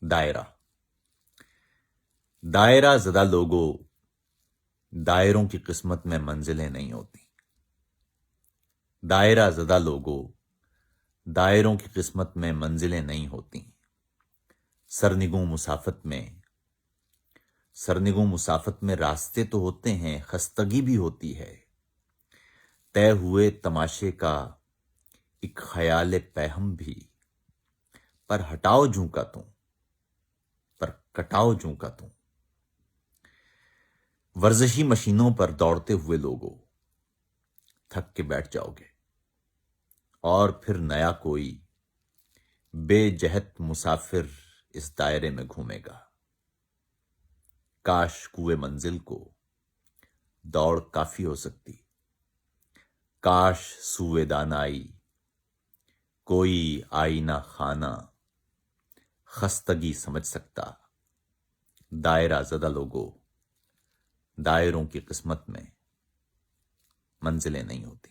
دائرہ دائرہ زدہ لوگوں، دائروں کی قسمت میں منزلیں نہیں ہوتی۔ دائرہ زدہ لوگوں، دائروں کی قسمت میں منزلیں نہیں ہوتی۔ سرنگوں مسافت میں راستے تو ہوتے ہیں، خستگی بھی ہوتی ہے۔ طے ہوئے تماشے کا ایک خیال پہم بھی، پر ہٹاؤ جوں کا تم، پر کٹاؤ جوں کا تم۔ ورزشی مشینوں پر دوڑتے ہوئے لوگوں، تھک کے بیٹھ جاؤ گے، اور پھر نیا کوئی بے جہت مسافر اس دائرے میں گھومے گا۔ کاش کوئے منزل کو دوڑ کافی ہو سکتی، کاش سوئے دانائی کوئی آئینہ خانہ خستگی سمجھ سکتا۔ دائرہ زدہ لوگوں، دائروں کی قسمت میں منزلیں نہیں ہوتی۔